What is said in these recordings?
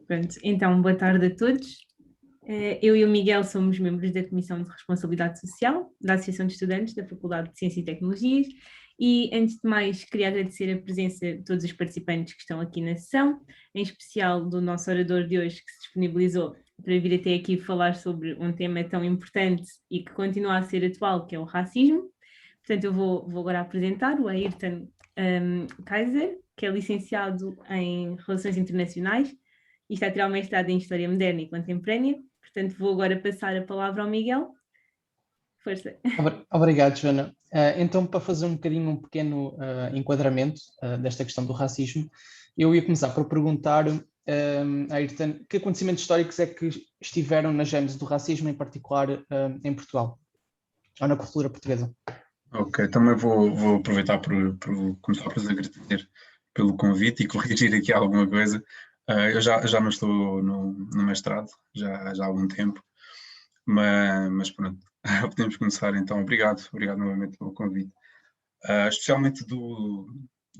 Pronto, então, boa tarde a todos. Eu e o Miguel somos membros da Comissão de Responsabilidade Social da Associação de Estudantes da Faculdade de Ciência e Tecnologias e, antes de mais, queria agradecer a presença de todos os participantes que estão aqui na sessão, em especial do nosso orador de hoje que se disponibilizou para vir até aqui falar sobre um tema tão importante e que continua a ser atual, que é o racismo. Portanto, eu vou agora apresentar o Ayrton Kaiser, que é licenciado em Relações Internacionais e está a tirar um mestrado em História Moderna e Contemporânea. Portanto, vou agora passar a palavra ao Miguel. Força. Obrigado, Joana. Então, para fazer um bocadinho um pequeno enquadramento desta questão do racismo, eu ia começar por perguntar a Ayrton que acontecimentos históricos é que estiveram na gênese do racismo, em particular em Portugal, ou na cultura portuguesa. Ok, também vou aproveitar por começar por agradecer pelo convite e corrigir aqui alguma coisa. Eu já não estou no mestrado, já há algum tempo, mas pronto, podemos começar então. Obrigado novamente pelo convite. Especialmente do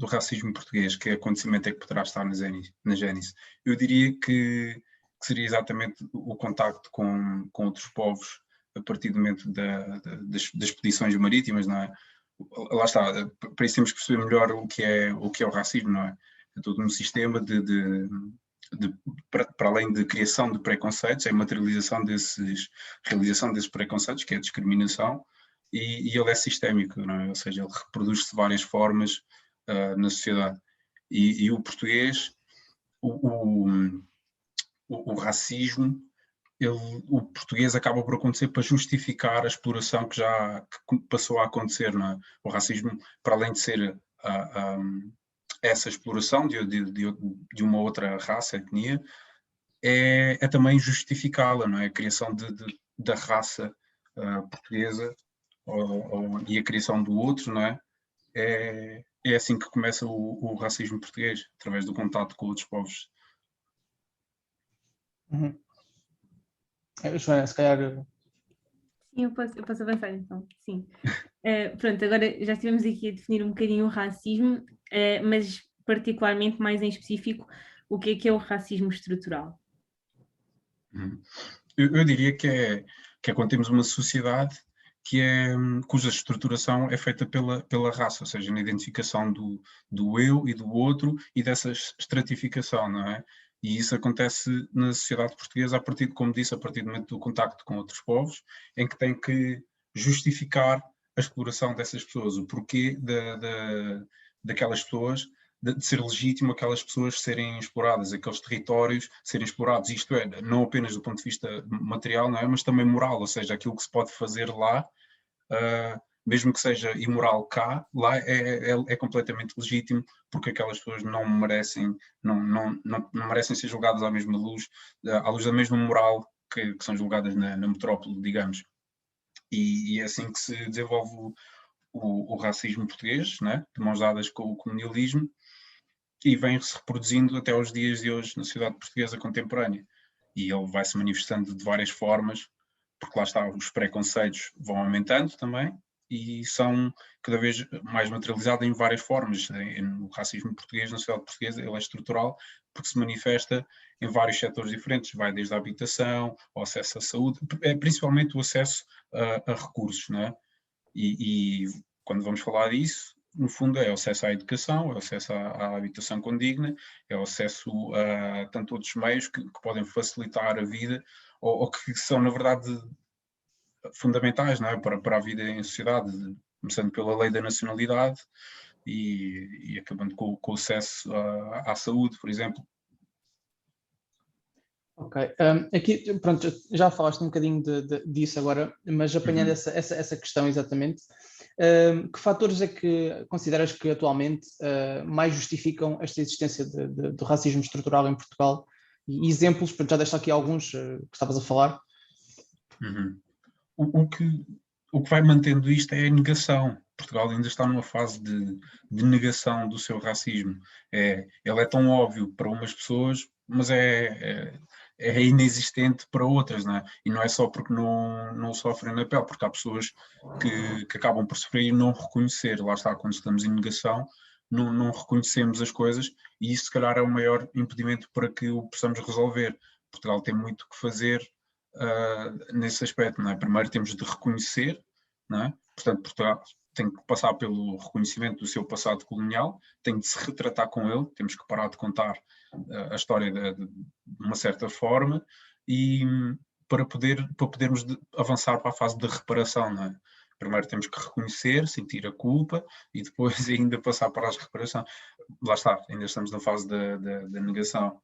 racismo português, que acontecimento é que poderá estar na gênese? Eu diria que seria exatamente o contacto com outros povos a partir do momento das expedições marítimas, não é? Lá está, para isso temos que perceber melhor o que é o racismo, não é? É todo um sistema para além de criação de preconceitos, é materialização realização desses preconceitos, que é a discriminação, e ele é sistémico, não é? Ou seja, ele reproduz-se de várias formas na sociedade. E o português, o racismo, o português acaba por acontecer para justificar a exploração que passou a acontecer, não é? O racismo, para além de ser essa exploração de uma outra raça, etnia, é também justificá-la, não é? A criação da raça portuguesa e a criação do outro, não é? É assim que começa o racismo português, através do contato com outros povos. Uhum. Joana, se calhar... Sim, eu posso avançar então, sim. Pronto, agora já estivemos aqui a definir um bocadinho o racismo, mas particularmente mais em específico, o que é o racismo estrutural? Eu diria que é quando temos uma sociedade cuja estruturação é feita pela raça, ou seja, na identificação do eu e do outro e dessa estratificação, não é? E isso acontece na sociedade portuguesa como disse, a partir do momento do contacto com outros povos, em que tem que justificar a exploração dessas pessoas, o porquê daquelas pessoas, de ser legítimo aquelas pessoas serem exploradas, aqueles territórios serem explorados, isto é, não apenas do ponto de vista material, não é, mas também moral, ou seja, aquilo que se pode fazer lá, mesmo que seja imoral cá, lá é completamente legítimo, porque aquelas pessoas não merecem, não merecem ser julgadas à mesma luz, à luz da mesma moral que são julgadas na metrópole, digamos. E é assim que se desenvolve o racismo português, né? De mãos dadas com o colonialismo, e vem-se reproduzindo até aos dias de hoje na sociedade portuguesa contemporânea. E ele vai se manifestando de várias formas, porque lá está, os preconceitos vão aumentando também e são cada vez mais materializados em várias formas. No racismo português, na sociedade portuguesa, ele é estrutural porque se manifesta em vários setores diferentes, vai desde a habitação, ao acesso à saúde, principalmente o acesso a recursos, não é? E quando vamos falar disso, no fundo é o acesso à educação, é o acesso à habitação condigna, é o acesso a tanto outros meios que podem facilitar a vida ou que são, na verdade, fundamentais, não é? para a vida em sociedade, começando pela lei da nacionalidade e acabando com o acesso à saúde, por exemplo. Ok, aqui, pronto, já falaste um bocadinho disso agora, mas apanhando essa questão exatamente, que fatores é que consideras que atualmente mais justificam esta existência do racismo estrutural em Portugal? E exemplos, pronto, já deixo aqui alguns que estavas a falar. O que vai mantendo isto é a negação. Portugal ainda está numa fase de negação do seu racismo. Ele é tão óbvio para umas pessoas, mas é inexistente para outras, não é? E não é só porque não sofrem na pele, porque há pessoas que acabam por sofrer e não reconhecer. Lá está, quando estamos em negação, não reconhecemos as coisas, e isso se calhar é o maior impedimento para que o possamos resolver. Portugal tem muito que fazer nesse aspecto, não é? Primeiro temos de reconhecer, não é? Portanto, Portugal tem que passar pelo reconhecimento do seu passado colonial, tem de se retratar com ele, temos que parar de contar a história de uma certa forma, e para podermos avançar para a fase de reparação, não é? Primeiro temos que reconhecer, sentir a culpa e depois ainda passar para a reparação. Lá está, ainda estamos na fase da negação.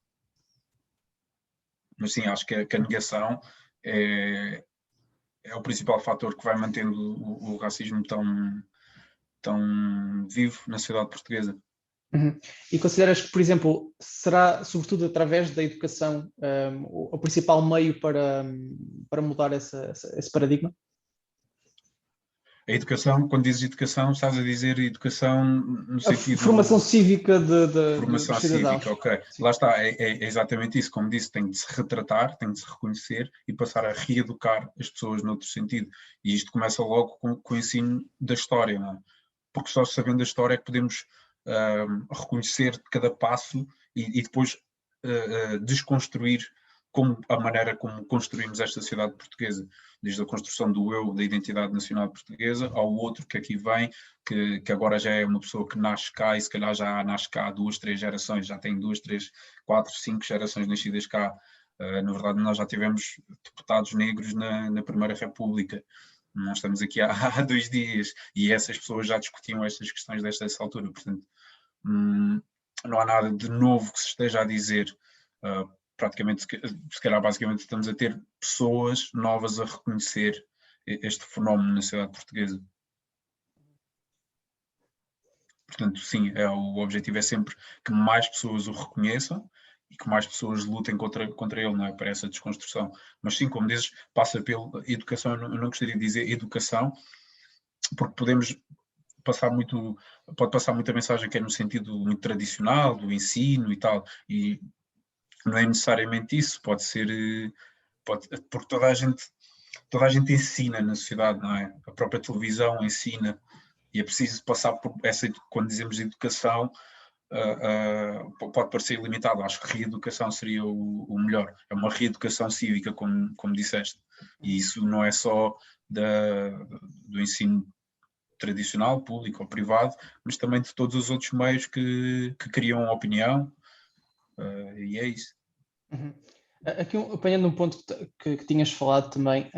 Mas sim, acho que a negação é o principal fator que vai mantendo o racismo tão vivo na sociedade portuguesa. Uhum. E consideras que, por exemplo, será sobretudo através da educação o principal meio para mudar esse paradigma? A educação, quando dizes educação, estás a dizer educação no sentido... Formação cívica formação dos cidadãos. Cívica, ok. Sim. Lá está, é exatamente isso. Como disse, tem de se retratar, tem de se reconhecer e passar a reeducar as pessoas noutro sentido. E isto começa logo com o ensino da história, não é? Porque só sabendo a história é que podemos reconhecer cada passo e depois desconstruir a maneira como construímos esta sociedade portuguesa, desde a construção do eu, da identidade nacional portuguesa, ao outro que aqui vem, que agora já é uma pessoa que nasce cá e se calhar já nasce cá há 2, 3 gerações, já tem 2, 3, 4, 5 gerações nascidas cá. Na verdade, nós já tivemos deputados negros na Primeira República. Nós estamos aqui há 2 dias e essas pessoas já discutiam estas questões desta altura. Portanto, não há nada de novo que se esteja a dizer. Praticamente, se calhar, basicamente, estamos a ter pessoas novas a reconhecer este fenómeno na sociedade portuguesa. Portanto, sim, o objetivo é sempre que mais pessoas o reconheçam e que mais pessoas lutem contra ele, não é? Para essa desconstrução. Mas sim, como dizes, passa pela educação. Eu não gostaria de dizer educação, porque pode passar muita mensagem que é no sentido muito tradicional, do ensino e tal, e não é necessariamente isso, pode ser, porque toda a gente ensina na sociedade, não é? A própria televisão ensina, e é preciso passar por essa, quando dizemos educação, pode parecer limitado, acho que reeducação seria o melhor, é uma reeducação cívica, como disseste, e isso não é só do ensino tradicional, público ou privado, mas também de todos os outros meios que criam opinião, e é isso. Uhum. Aqui, apanhando um ponto que tinhas falado também,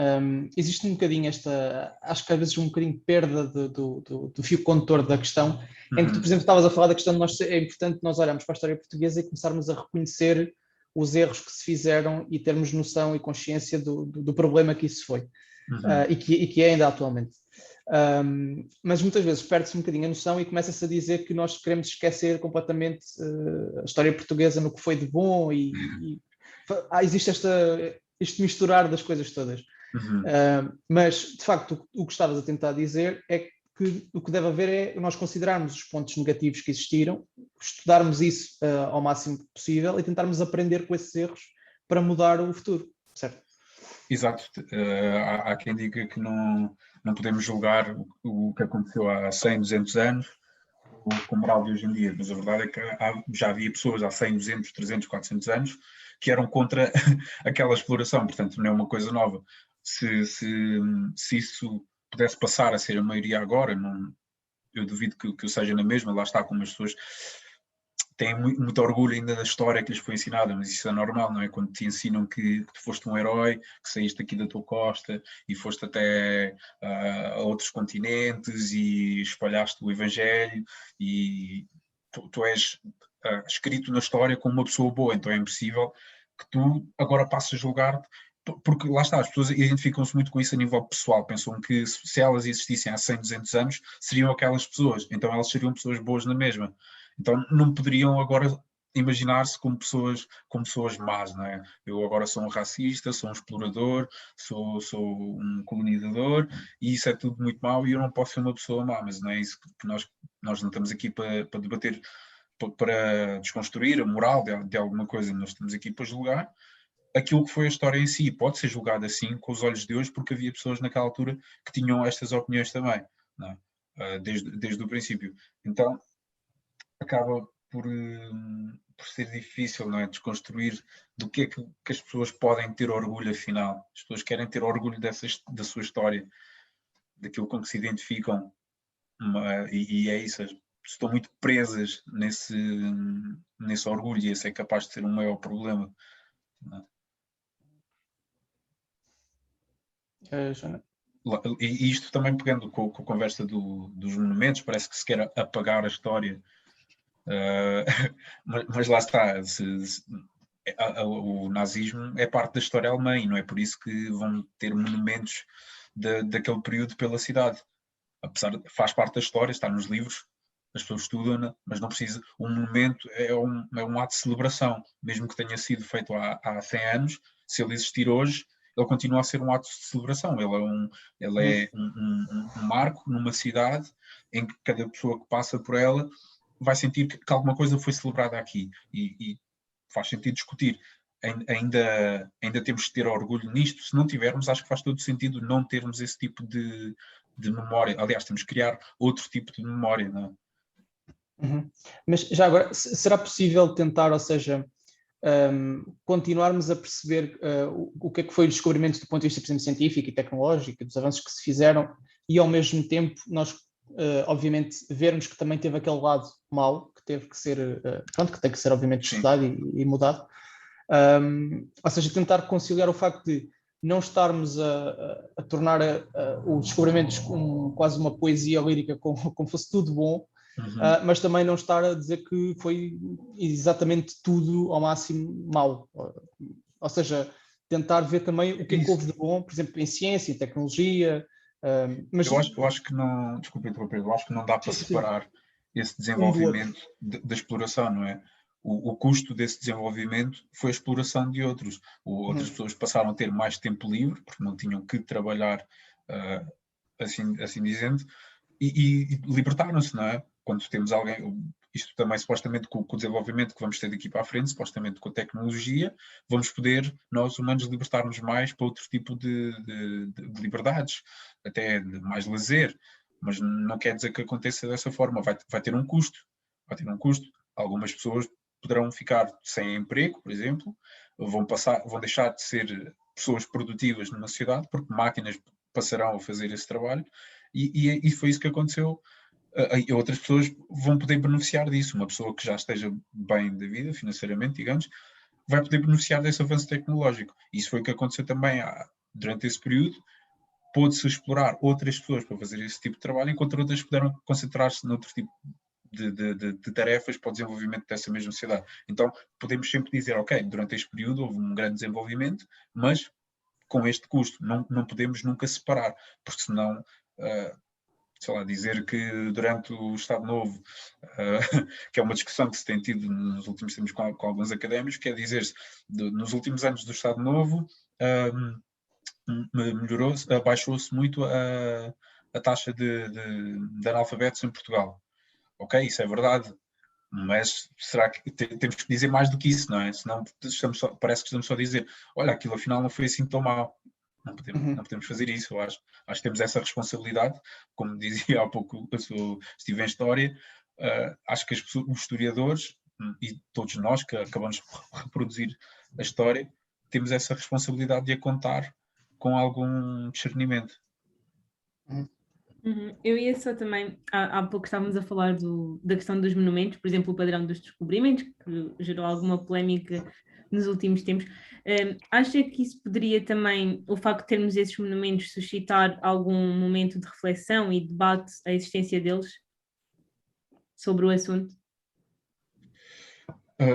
existe um bocadinho acho que às vezes um bocadinho perda do fio condutor da questão, em que tu, por exemplo, estavas a falar da questão de é importante nós olharmos para a história portuguesa e começarmos a reconhecer os erros que se fizeram e termos noção e consciência do problema que isso foi, e que é ainda atualmente. Mas muitas vezes perde-se um bocadinho a noção e começa-se a dizer que nós queremos esquecer completamente a história portuguesa no que foi de bom e existe este misturar das coisas todas. Mas, de facto, o que estavas a tentar dizer é que o que deve haver é nós considerarmos os pontos negativos que existiram, estudarmos isso ao máximo possível e tentarmos aprender com esses erros para mudar o futuro, certo? Exato. Há quem diga que não podemos julgar o que aconteceu há 100, 200 anos com moral de hoje em dia, mas a verdade é que já havia pessoas há 100, 200, 300, 400 anos que eram contra aquela exploração, portanto não é uma coisa nova. Se isso pudesse passar a ser a maioria agora, eu duvido que eu seja na mesma, lá está, como as pessoas têm muito orgulho ainda da história que lhes foi ensinada, mas isso é normal, não é? Quando te ensinam que tu foste um herói, que saíste aqui da tua costa e foste até a outros continentes e espalhaste o Evangelho e tu és escrito na história como uma pessoa boa, então é impossível que tu agora passes a julgar-te, porque lá está, as pessoas identificam-se muito com isso a nível pessoal, pensam que se elas existissem há 100, 200 anos, seriam aquelas pessoas, então elas seriam pessoas boas na mesma. Então não poderiam agora imaginar-se como pessoas más, não é? Eu agora sou um racista, sou um explorador, sou um colonizador e isso é tudo muito mau e eu não posso ser uma pessoa má, mas não é isso que nós não estamos aqui para debater, para desconstruir a moral de alguma coisa, nós estamos aqui para julgar aquilo que foi a história em si. Pode ser julgado assim com os olhos de hoje porque havia pessoas naquela altura que tinham estas opiniões também, não é? Desde o princípio. Então acaba por ser difícil, não é? Desconstruir do que é que as pessoas podem ter orgulho, afinal. As pessoas querem ter orgulho da sua história, daquilo com que se identificam, e é isso, estão muito presas nesse orgulho, e esse é capaz de ser um maior problema. Não é? Joana? E isto também pegando com a conversa dos monumentos, parece que se quer apagar a história. Mas lá está, o nazismo é parte da história alemã e não é por isso que vão ter monumentos daquele período pela cidade. Apesar de faz parte da história, está nos livros, as pessoas estudam, mas não precisa. Um monumento é um ato de celebração, mesmo que tenha sido feito há 100 anos, se ele existir hoje, ele continua a ser um ato de celebração. Ele é um marco numa cidade em que cada pessoa que passa por ela vai sentir que alguma coisa foi celebrada aqui, e faz sentido discutir. Ainda temos que ter orgulho nisto. Se não tivermos, acho que faz todo sentido não termos esse tipo de memória. Aliás, temos que criar outro tipo de memória, não é? Mas já agora, será possível tentar, ou seja, continuarmos a perceber o que é que foi o descobrimento do ponto de vista, por exemplo, científico e tecnológico, dos avanços que se fizeram, e ao mesmo tempo nós, obviamente, vermos que também teve aquele lado mau, que teve que ser, pronto, que tem que ser, obviamente, estudado e mudado. Ou seja, tentar conciliar o facto de não estarmos a tornar os descobrimentos quase uma poesia lírica, como fosse tudo bom, mas também não estar a dizer que foi exatamente tudo ao máximo mau. Ou seja, tentar ver também o que é que houve de bom, por exemplo, em ciência, em tecnologia. Mas eu acho que não, desculpa interromper, eu acho que não dá para separar esse desenvolvimento da exploração, não é? O custo desse desenvolvimento foi a exploração de outros. Outras pessoas passaram a ter mais tempo livre, porque não tinham que trabalhar, assim dizendo, e libertaram-se, não é? Quando temos alguém, isto também supostamente com o desenvolvimento que vamos ter daqui para a frente, supostamente com a tecnologia, vamos poder, nós humanos, libertar-nos mais para outro tipo de liberdades, até de mais lazer, mas não quer dizer que aconteça dessa forma, vai ter um custo, Algumas pessoas poderão ficar sem emprego, por exemplo, vão deixar de ser pessoas produtivas numa sociedade, porque máquinas passarão a fazer esse trabalho, e foi isso que aconteceu. Outras pessoas vão poder beneficiar disso. Uma pessoa que já esteja bem da vida, financeiramente, digamos, vai poder beneficiar desse avanço tecnológico. Isso foi o que aconteceu também durante esse período. Pôde-se explorar outras pessoas para fazer esse tipo de trabalho, enquanto outras puderam concentrar-se noutro tipo de tarefas para o desenvolvimento dessa mesma sociedade. Então, podemos sempre dizer, ok, durante este período houve um grande desenvolvimento, mas com este custo. Não podemos nunca separar, porque senão, sei lá, dizer que durante o Estado Novo, que é uma discussão que se tem tido nos últimos tempos com alguns académicos, quer dizer-se, nos últimos anos do Estado Novo, baixou-se muito a taxa de analfabetos em Portugal. Ok, isso é verdade, mas será que temos que dizer mais do que isso, não é? Senão parece que estamos só a dizer, olha, aquilo afinal não foi assim tão mau. Não podemos fazer isso, eu acho. Acho que temos essa responsabilidade, como dizia há pouco, eu estive em História, acho que os historiadores e todos nós que acabamos de reproduzir a história, temos essa responsabilidade de a contar com algum discernimento. Eu ia só também, há pouco estávamos a falar da questão dos monumentos, por exemplo, o padrão dos descobrimentos, que gerou alguma polémica nos últimos tempos. Acha que isso poderia também, o facto de termos esses monumentos, suscitar algum momento de reflexão e debate a existência deles sobre o assunto?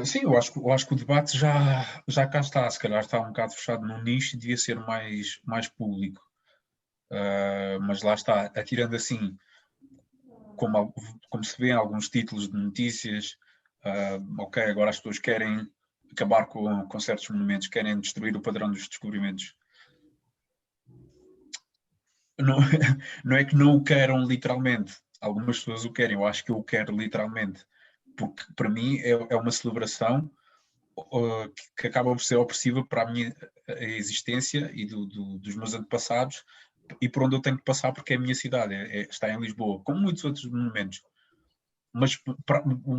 Sim, eu acho que o debate já cá está, se calhar está um bocado fechado num nicho e devia ser mais público. Mas lá está, atirando assim, como se vê em alguns títulos de notícias, ok, agora as pessoas querem acabar com certos monumentos, querem destruir o padrão dos descobrimentos. Não, não é que não o queiram literalmente, algumas pessoas o querem, eu acho que eu o quero literalmente, porque para mim é uma celebração que acaba por ser opressiva para a minha existência e dos meus antepassados, e por onde eu tenho que passar, porque é a minha cidade, está em Lisboa, como muitos outros monumentos. mas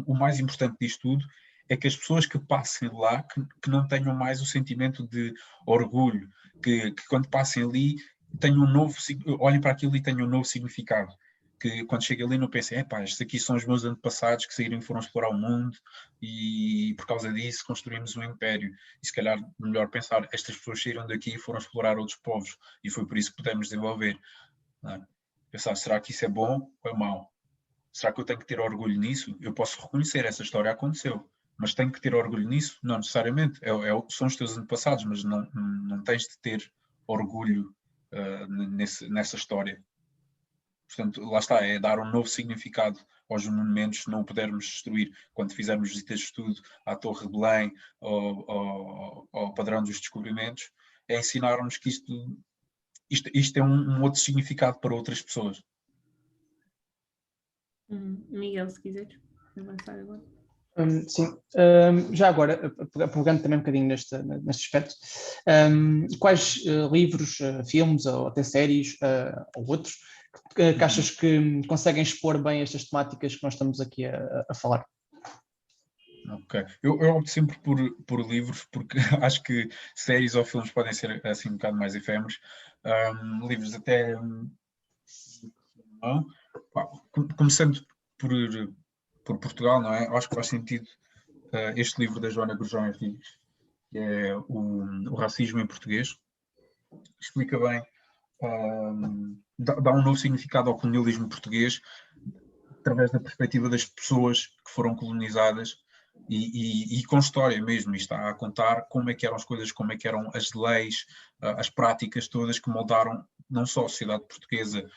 o mais importante disto tudo é que as pessoas que passem lá, que não tenham mais o sentimento de orgulho, que quando passem ali tenham olhem para aquilo e tenham um novo significado. Que quando cheguem ali não pensem, estes aqui são os meus antepassados que saíram e foram explorar o mundo e por causa disso construímos um império. E se calhar melhor pensar, estas pessoas saíram daqui e foram explorar outros povos e foi por isso que pudemos desenvolver. Não é? Pensar, será que isso é bom ou é mau? Será que eu tenho que ter orgulho nisso? Eu posso reconhecer, essa história aconteceu, mas tenho que ter orgulho nisso? Não necessariamente. São os teus antepassados, mas não tens de ter orgulho nessa história. Portanto, lá está, é dar um novo significado aos monumentos, se não o pudermos destruir. Quando fizermos visitas de estudo à Torre de Belém, ao padrão dos descobrimentos, é ensinar-nos que isto é um outro significado para outras pessoas. Miguel, se quiseres avançar agora. Sim, já agora, pegando também um bocadinho neste aspecto, quais livros, filmes ou até séries ou outros que achas que conseguem expor bem estas temáticas que nós estamos aqui a falar? Ok, eu opto sempre por livros, porque acho que séries ou filmes podem ser assim um bocado mais efêmeros. Livros até... começando por Portugal, não é? Acho que faz sentido este livro da Joana Gurjão Henriques, que é o Racismo em Português. Explica bem, dá um novo significado ao colonialismo português através da perspectiva das pessoas que foram colonizadas e com história mesmo, e está a contar como é que eram as coisas, como é que eram as leis, as práticas todas que moldaram não só a sociedade portuguesa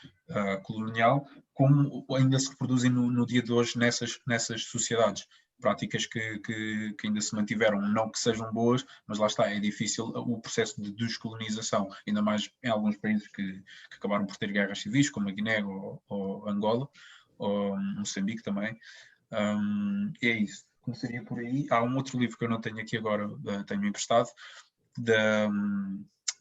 colonial, como ainda se reproduzem no dia de hoje nessas sociedades. Práticas que ainda se mantiveram, não que sejam boas, mas lá está, é difícil o processo de descolonização, ainda mais em alguns países que acabaram por ter guerras civis, como a Guiné ou Angola, ou Moçambique também. É isso. Começaria por aí. Há um outro livro que eu não tenho aqui agora, tenho emprestado,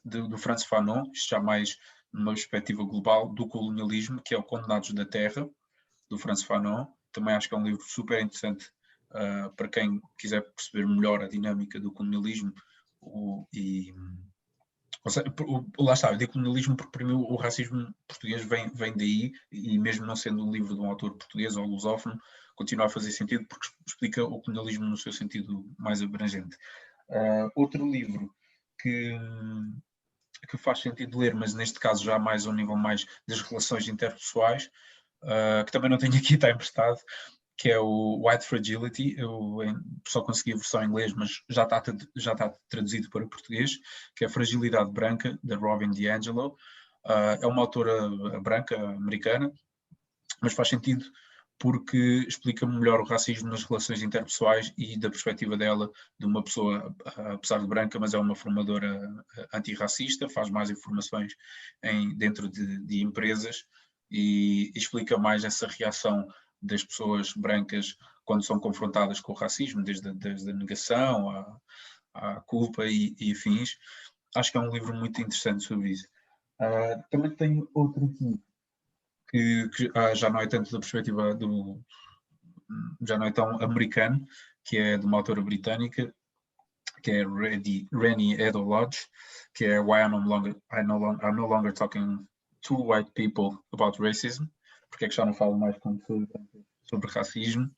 do Frantz Fanon, isto já mais numa perspectiva global, do colonialismo, que é o Condenados da Terra, do Frantz Fanon. Também acho que é um livro super interessante para quem quiser perceber melhor a dinâmica do colonialismo ou seja, lá está, eu digo colonialismo porque para mim o racismo português vem daí, e mesmo não sendo um livro de um autor português ou lusófono, continua a fazer sentido porque explica o colonialismo no seu sentido mais abrangente. Outro livro que faz sentido ler, mas neste caso já mais ao nível mais das relações interpessoais, que também não tenho aqui, está emprestado, que é o White Fragility. Eu só consegui a versão em inglês, mas já está traduzido para português, que é a Fragilidade Branca, da Robin DiAngelo. É uma autora branca, americana, mas faz sentido porque explica melhor o racismo nas relações interpessoais e da perspectiva dela, de uma pessoa, apesar de branca, mas é uma formadora antirracista, faz mais informações dentro de empresas e explica mais essa reação das pessoas brancas quando são confrontadas com o racismo, desde a negação à culpa e afins. Acho que é um livro muito interessante sobre isso. Também tenho outro aqui, que já não é tanto da perspectiva já não é tão americano, que é de uma autora britânica, que é Rennie Eddo-Lodge, que é Why I'm no longer talking to white people about racism, porque é que já não falo mais com pessoas sobre racismo,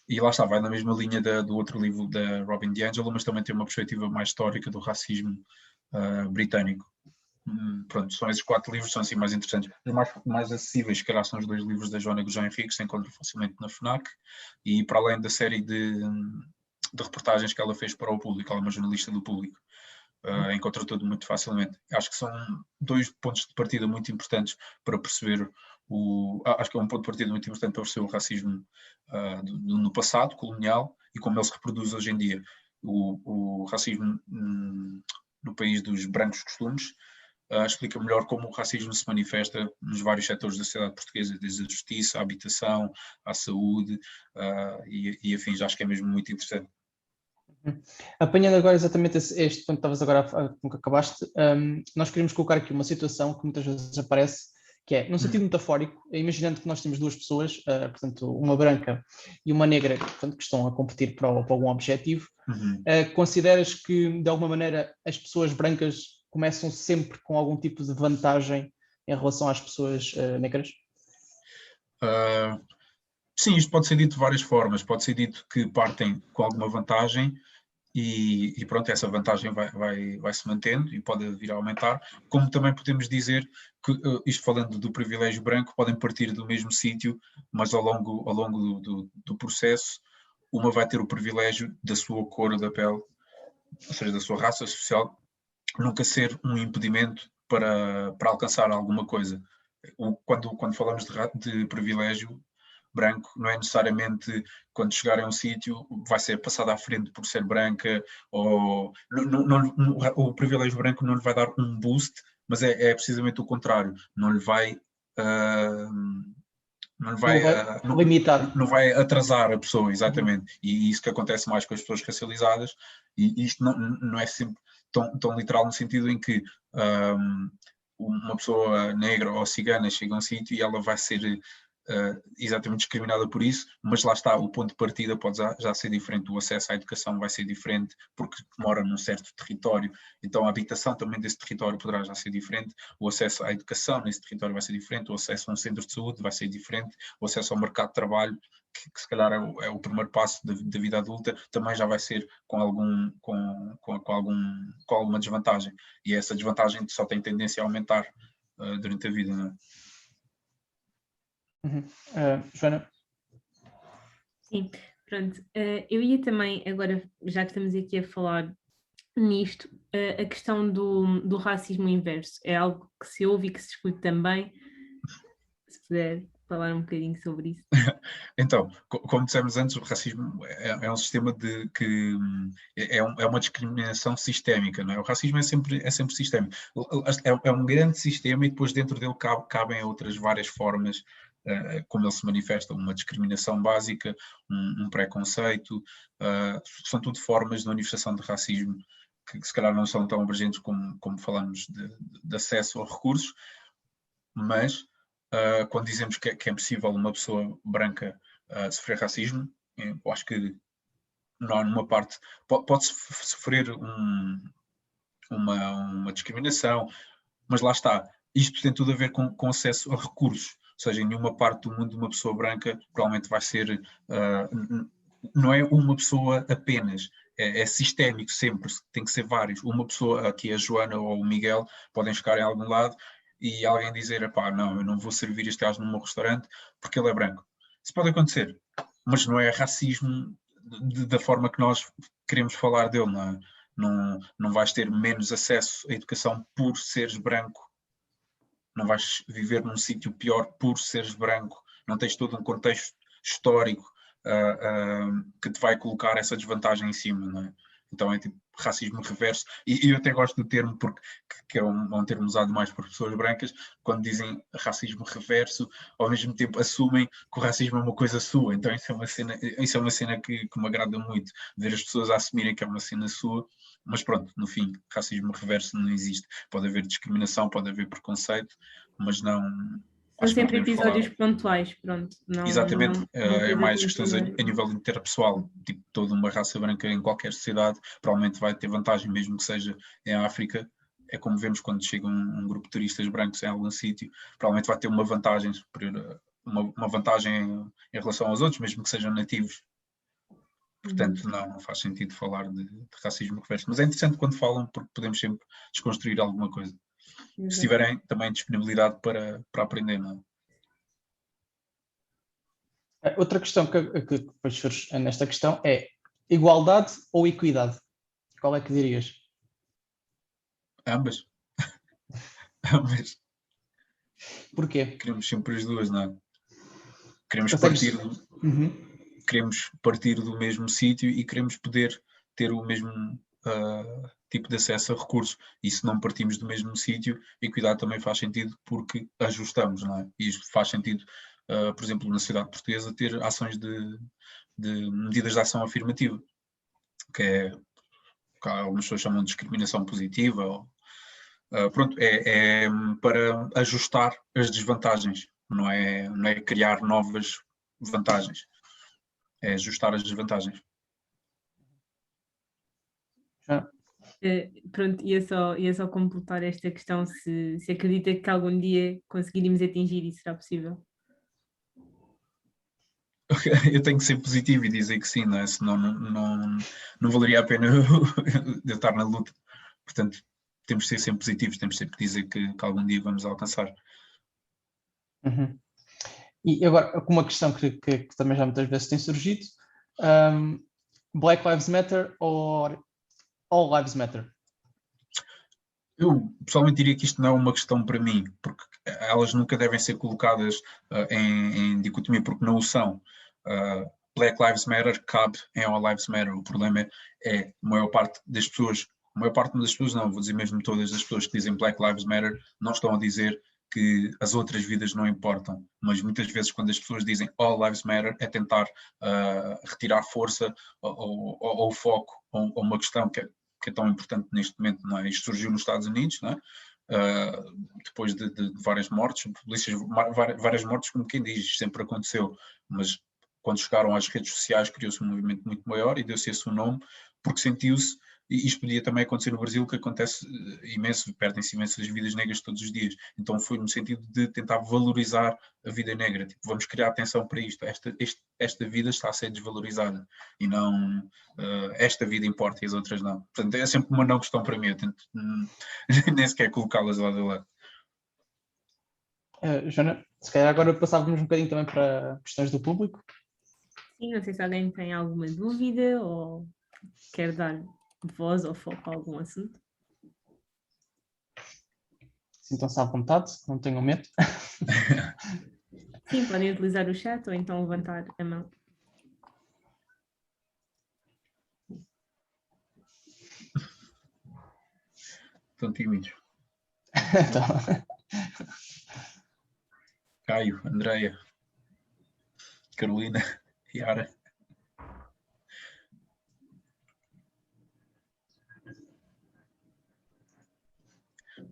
e lá está, vai na mesma linha do outro livro da Robin DiAngelo, mas também tem uma perspectiva mais histórica do racismo britânico. Pronto, são esses 4 livros, são assim mais interessantes. Os mais acessíveis, que calhar, são os 2 livros da Joana Gurjão Henriques, se encontram facilmente na FNAC, e para além da série de reportagens que ela fez para o Público, ela é uma jornalista do Público, encontra tudo muito facilmente. Acho que são 2 pontos de partida muito importantes para perceber acho que é um ponto de partida muito importante para perceber o racismo no passado, colonial, e como ele se reproduz hoje em dia. O racismo no país dos brancos costumes explica melhor como o racismo se manifesta nos vários setores da sociedade portuguesa, desde a justiça, à habitação, à saúde e afins. Acho que é mesmo muito interessante. Apanhando agora exatamente este ponto que estavas agora, com que acabaste, nós queríamos colocar aqui uma situação que muitas vezes aparece, que é, num sentido metafórico, imaginando que nós temos duas pessoas, portanto, uma branca e uma negra, portanto, que estão a competir para algum objetivo, consideras que, de alguma maneira, as pessoas brancas começam sempre com algum tipo de vantagem em relação às pessoas negras? Sim, isto pode ser dito de várias formas. Pode ser dito que partem com alguma vantagem e pronto, essa vantagem vai se mantendo e pode vir a aumentar, como também podemos dizer que, isto falando do privilégio branco, podem partir do mesmo sítio, mas ao longo do processo, uma vai ter o privilégio da sua cor da pele, ou seja, da sua raça social, nunca ser um impedimento para alcançar alguma coisa. Quando falamos de privilégio branco, não é necessariamente quando chegar a um sítio vai ser passado à frente por ser branca, ou o privilégio branco não lhe vai dar um boost, mas é precisamente o contrário, não lhe vai limitar. Não vai atrasar a pessoa, exatamente. E isso que acontece mais com as pessoas racializadas, e isto não é sempre tão literal no sentido em que uma pessoa negra ou cigana chega a um sítio e ela vai ser exatamente discriminada por isso, mas lá está, o ponto de partida pode já ser diferente, o acesso à educação vai ser diferente porque mora num certo território, então a habitação também desse território poderá já ser diferente, o acesso à educação nesse território vai ser diferente, o acesso a um centro de saúde vai ser diferente, o acesso ao mercado de trabalho, que se calhar é o primeiro passo da vida adulta, também já vai ser com alguma desvantagem, e essa desvantagem só tem tendência a aumentar durante a vida, não é? Joana? Sim, pronto. Eu ia também, agora, já que estamos aqui a falar nisto, a questão do racismo inverso. É algo que se ouve e que se discute também. Se puder falar um bocadinho sobre isso. Então, como dissemos antes, o racismo é um sistema que é uma discriminação sistémica, não é? O racismo é sempre sistémico. É um grande sistema e depois dentro dele cabem outras várias formas como ele se manifesta, uma discriminação básica, um preconceito, são tudo formas de manifestação de racismo que se calhar não são tão abrangentes como falamos de acesso a recursos, mas quando dizemos que é possível uma pessoa branca sofrer racismo, eu acho que não, numa parte pode sofrer uma discriminação, mas lá está, isto tem tudo a ver com acesso a recursos, ou seja, em nenhuma parte do mundo uma pessoa branca provavelmente vai ser, não é uma pessoa apenas, é sistémico sempre, tem que ser vários. Uma pessoa, aqui a Joana ou o Miguel, podem chegar em algum lado e alguém dizer, pá, não, eu não vou servir este gajo no meu restaurante porque ele é branco. Isso pode acontecer, mas não é racismo da forma que nós queremos falar dele, não é? Não vais ter menos acesso à educação por seres branco, não vais viver num sítio pior por seres branco, não tens todo um contexto histórico que te vai colocar essa desvantagem em cima, não é? Então é tipo racismo reverso, e eu até gosto do termo porque é um termo usado mais por pessoas brancas, quando dizem racismo reverso, ao mesmo tempo assumem que o racismo é uma coisa sua, então isso é uma cena que me agrada muito, ver as pessoas assumirem que é uma cena sua, mas pronto, no fim, racismo reverso não existe, pode haver discriminação, pode haver preconceito, mas não... São sempre episódios pontuais, pronto. Não, exatamente, é mais que questões a nível interpessoal, tipo toda uma raça branca em qualquer sociedade provavelmente vai ter vantagem, mesmo que seja em África, é como vemos quando chega um grupo de turistas brancos em algum sítio, provavelmente vai ter uma vantagem superior, uma vantagem em relação aos outros, mesmo que sejam nativos. Portanto, não faz sentido falar de racismo reverso, mas é interessante quando falam porque podemos sempre desconstruir alguma coisa. Se tiverem também disponibilidade para aprender, não é? Outra questão que depois surge nesta questão é igualdade ou equidade? Qual é que dirias? Ambas. Ambas. Porquê? Queremos sempre as duas, não é? Queremos partir do mesmo sítio e queremos poder ter o mesmo tipo de acesso a recursos. E se não partimos do mesmo sítio, equidade também faz sentido porque ajustamos, não é? E isto faz sentido, por exemplo, na sociedade portuguesa, ter ações de medidas de ação afirmativa, que algumas pessoas chamam de discriminação positiva, ou Pronto, é para ajustar as desvantagens, não é criar novas vantagens, é ajustar as desvantagens. Pronto, ia só completar esta questão, se acredita que algum dia conseguiríamos atingir isso, será possível? Eu tenho que ser positivo e dizer que sim, não é? Senão não valeria a pena eu estar na luta. Portanto, temos de ser sempre positivos, temos sempre que dizer que algum dia vamos alcançar. Uhum. E agora, com uma questão que também já muitas vezes tem surgido, Black Lives Matter ou All Lives Matter? Eu pessoalmente diria que isto não é uma questão para mim, porque elas nunca devem ser colocadas em dicotomia, porque não o são. Black Lives Matter cabe em All Lives Matter. O problema é a maior parte das pessoas não, vou dizer mesmo todas as pessoas que dizem Black Lives Matter, não estão a dizer que as outras vidas não importam, mas muitas vezes quando as pessoas dizem All Lives Matter é tentar retirar força ou foco a uma questão que é tão importante neste momento, não é? Isto surgiu nos Estados Unidos, não é? Depois de várias mortes, polícias, várias mortes, como quem diz, sempre aconteceu, mas quando chegaram às redes sociais criou-se um movimento muito maior e deu-se esse o nome, porque sentiu-se, e isto podia também acontecer no Brasil, que acontece imenso, perdem-se imensas vidas negras todos os dias, então foi no sentido de tentar valorizar a vida negra, tipo, vamos criar atenção para isto, esta vida está a ser desvalorizada, e não esta vida importa e as outras não. Portanto, é sempre uma não questão para mim, eu tento nem sequer colocá-las lado a lado. Joana, se calhar agora passávamos um bocadinho também para questões do público. Sim, não sei se alguém tem alguma dúvida ou quer dar voz ou foco a algum assunto. Sintam-se à vontade, não tenham medo. Sim, podem utilizar o chat ou então levantar a mão. Estão tímidos. Então, Caio, Andreia, Carolina, Yara.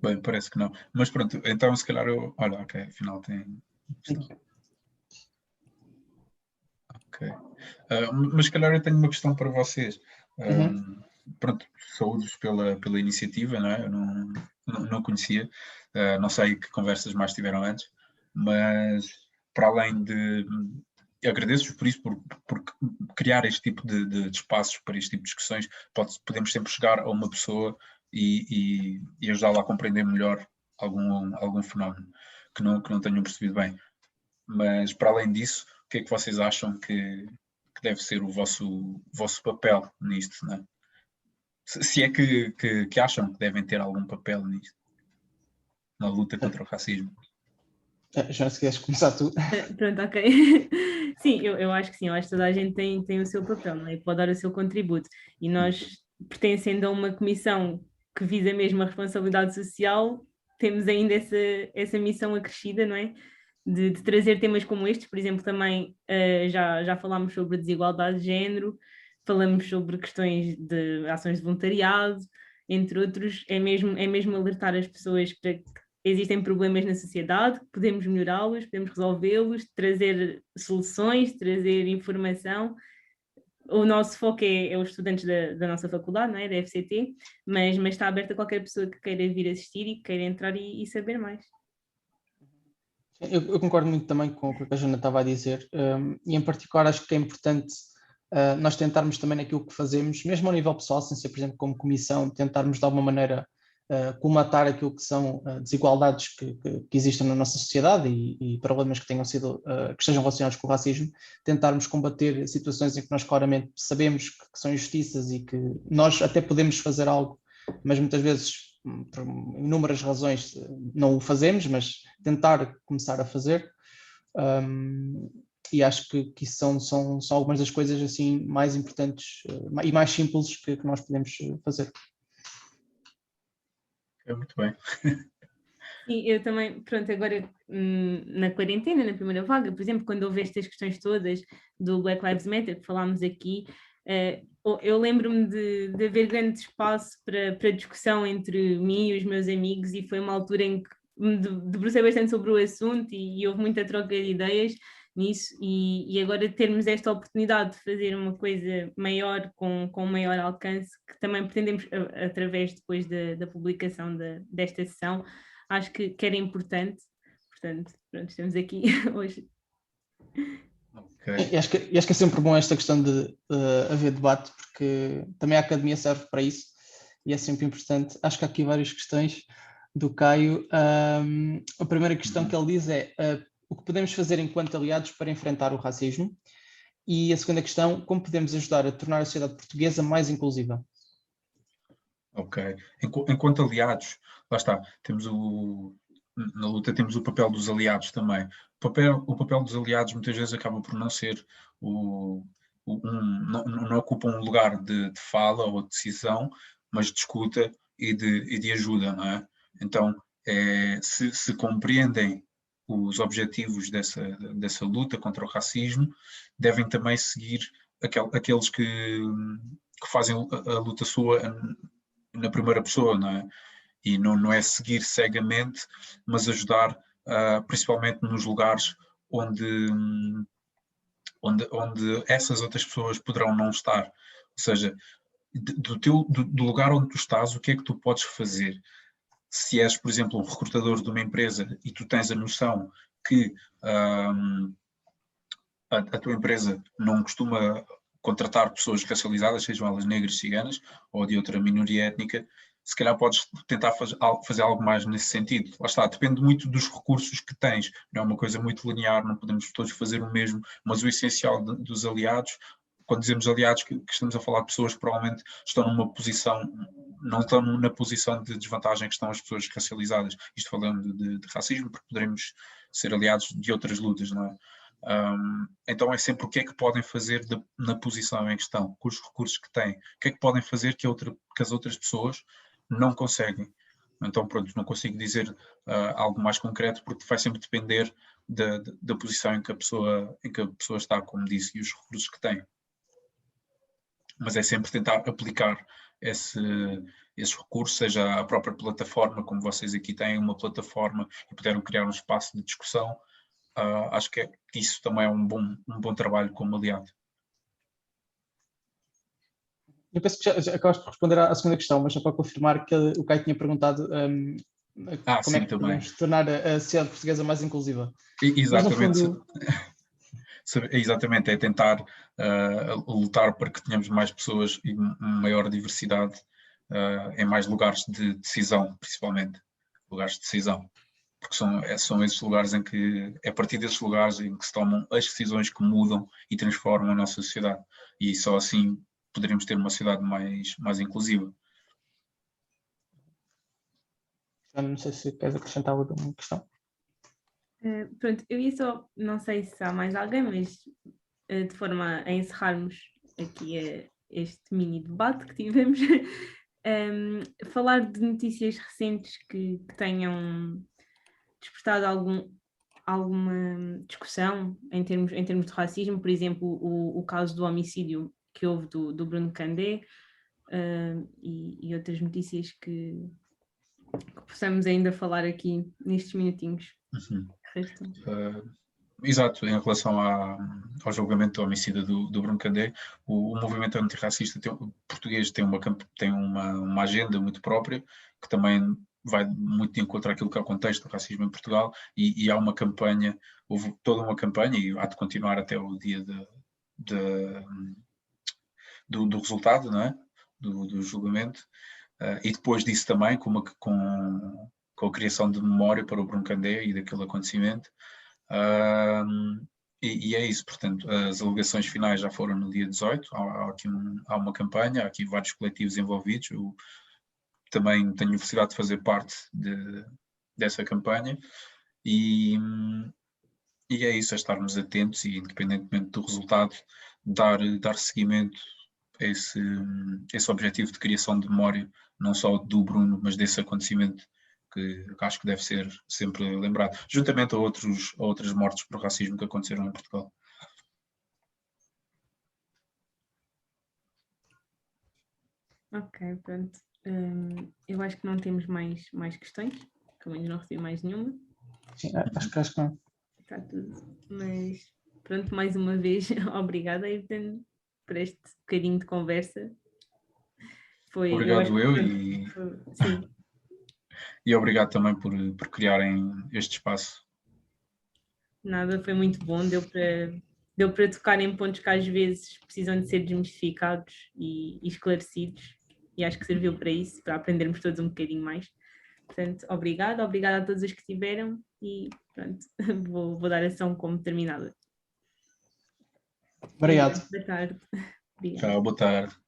Bem, parece que não. Mas pronto, então se calhar eu... Olha, ok, afinal tem... Ok. Mas se calhar eu tenho uma questão para vocês. Pronto, saúdos pela iniciativa, não é? Eu não conhecia, não sei que conversas mais tiveram antes, mas para além de... Agradeço-vos por isso, por criar este tipo de espaços para este tipo de discussões. Podemos sempre chegar a uma pessoa e ajudá-la a compreender melhor algum fenómeno que não tenham percebido bem. Mas, para além disso, o que é que vocês acham que deve ser o vosso papel nisto, né? Se é que acham que devem ter algum papel nisto, na luta contra o racismo? Já se queres começar tu. Pronto, ok. Sim, eu acho que sim, eu acho que toda a gente tem o seu papel, não é? Pode dar o seu contributo. E nós, pertencendo a uma comissão que visa mesmo a responsabilidade social, temos ainda essa missão acrescida, não é? De trazer temas como estes, por exemplo, também já falámos sobre a desigualdade de género, falamos sobre questões de ações de voluntariado, entre outros, é mesmo alertar as pessoas para que existem problemas na sociedade, podemos melhorá-los, podemos resolvê-los, trazer soluções, trazer informação. O nosso foco é os estudantes da nossa faculdade, não é? Da FCT, mas está aberto a qualquer pessoa que queira vir assistir e que queira entrar e saber mais. Eu concordo muito também com o que a Joana estava a dizer, e em particular acho que é importante nós tentarmos também naquilo que fazemos, mesmo ao nível pessoal, sem ser, por exemplo, como comissão, tentarmos de alguma maneira colmatar aquilo que são desigualdades que existem na nossa sociedade e problemas que tenham sido, que estejam relacionados com o racismo, tentarmos combater situações em que nós claramente sabemos que são injustiças e que nós até podemos fazer algo, mas muitas vezes por inúmeras razões não o fazemos, mas tentar começar a fazer, e acho que isso são algumas das coisas assim mais importantes e mais simples que nós podemos fazer. É muito bem. Sim, eu também, pronto, agora na quarentena, na primeira vaga, por exemplo, quando houve estas questões todas do Black Lives Matter, que falámos aqui, eu lembro-me de haver grande espaço para discussão entre mim e os meus amigos, e foi uma altura em que me debrucei bastante sobre o assunto e houve muita troca de ideias nisso, e agora termos esta oportunidade de fazer uma coisa maior, com maior alcance, que também pretendemos através depois da publicação desta sessão, acho que era importante. Portanto, pronto, estamos aqui hoje. Okay. E acho que é sempre bom esta questão de haver debate, porque também a academia serve para isso e é sempre importante. Acho que há aqui várias questões do Caio. A primeira questão que ele diz é o que podemos fazer enquanto aliados para enfrentar o racismo? E a segunda questão, como podemos ajudar a tornar a sociedade portuguesa mais inclusiva? Ok. Enquanto aliados, lá está, na luta temos o papel dos aliados também. O papel dos aliados muitas vezes acaba por não ser não ocupa um lugar de fala ou de decisão, mas de escuta e de ajuda, não é? Então, se compreendem os objetivos dessa luta contra o racismo, devem também seguir aqueles que fazem a luta sua na primeira pessoa, não é? E não é seguir cegamente, mas ajudar principalmente nos lugares onde essas outras pessoas poderão não estar. Ou seja, do lugar onde tu estás, o que é que tu podes fazer? Se és, por exemplo, um recrutador de uma empresa e tu tens a noção que a tua empresa não costuma contratar pessoas racializadas, sejam elas negras, ciganas ou de outra minoria étnica, se calhar podes tentar fazer algo mais nesse sentido. Lá está, depende muito dos recursos que tens, não é uma coisa muito linear, não podemos todos fazer o mesmo, mas o essencial dos aliados, quando dizemos aliados, que estamos a falar de pessoas que provavelmente estão numa posição, não estão na posição de desvantagem que estão as pessoas racializadas, isto falando de racismo, porque poderemos ser aliados de outras lutas, não é? Então é sempre o que é que podem fazer na posição em questão, com os recursos que têm, o que é que podem fazer que as outras pessoas não conseguem. Então pronto, não consigo dizer algo mais concreto porque vai sempre depender da posição em que a pessoa está, como disse, e os recursos que tem. Mas é sempre tentar aplicar esses recursos, seja a própria plataforma, como vocês aqui têm uma plataforma e puderam criar um espaço de discussão. Acho que isso também é um bom trabalho como aliado. Eu penso que já acabaste de responder à segunda questão, mas só para confirmar que o Caio tinha perguntado como sim, é que também. podemos tornar a sociedade portuguesa mais inclusiva. Exatamente. Mas, no fundo... Exatamente, é tentar lutar para que tenhamos mais pessoas e maior diversidade em mais lugares de decisão, principalmente. Lugares de decisão. Porque são esses lugares em que, é a partir desses lugares em que se tomam as decisões que mudam e transformam a nossa sociedade. E só assim poderemos ter uma sociedade mais inclusiva. Não sei se queres acrescentar alguma questão. Pronto, eu ia só, não sei se há mais alguém, mas de forma a encerrarmos aqui este mini debate que tivemos, falar de notícias recentes que tenham despertado alguma discussão em termos de racismo, por exemplo, o caso do homicídio que houve do Bruno Candé, e outras notícias que possamos ainda falar aqui nestes minutinhos. Uhum. Exato, em relação ao julgamento do homicídio do Bruno Candé, o movimento antirracista português tem uma agenda muito própria, que também vai muito de encontro àquilo que é o contexto do racismo em Portugal, e há uma campanha, houve toda uma campanha, e há de continuar até o dia do resultado, não é? do julgamento, e depois disso também, com a criação de memória para o Bruno Candé e daquele acontecimento. E é isso, portanto, as alegações finais já foram no dia 18, há uma campanha, há aqui vários coletivos envolvidos, eu também tenho a felicidade de fazer parte dessa campanha, e é isso, é estarmos atentos e, independentemente do resultado, dar seguimento a esse objetivo de criação de memória, não só do Bruno, mas desse acontecimento que acho que deve ser sempre lembrado, juntamente a outras mortes por racismo que aconteceram em Portugal. Ok, pronto. Eu acho que não temos mais questões, como ainda não recebi mais nenhuma. Sim, acho que não. Está tudo. Mas pronto, mais uma vez, obrigada, Ethan, por este bocadinho de conversa. Obrigado eu sim. E obrigado também por criarem este espaço. Nada, foi muito bom, deu para tocar em pontos que às vezes precisam de ser desmistificados e esclarecidos, e acho que serviu para isso, para aprendermos todos um bocadinho mais. Portanto, obrigada a todos os que estiveram e pronto, vou dar a ação como terminada. Obrigado. Boa tarde. Obrigada. Tchau, boa tarde.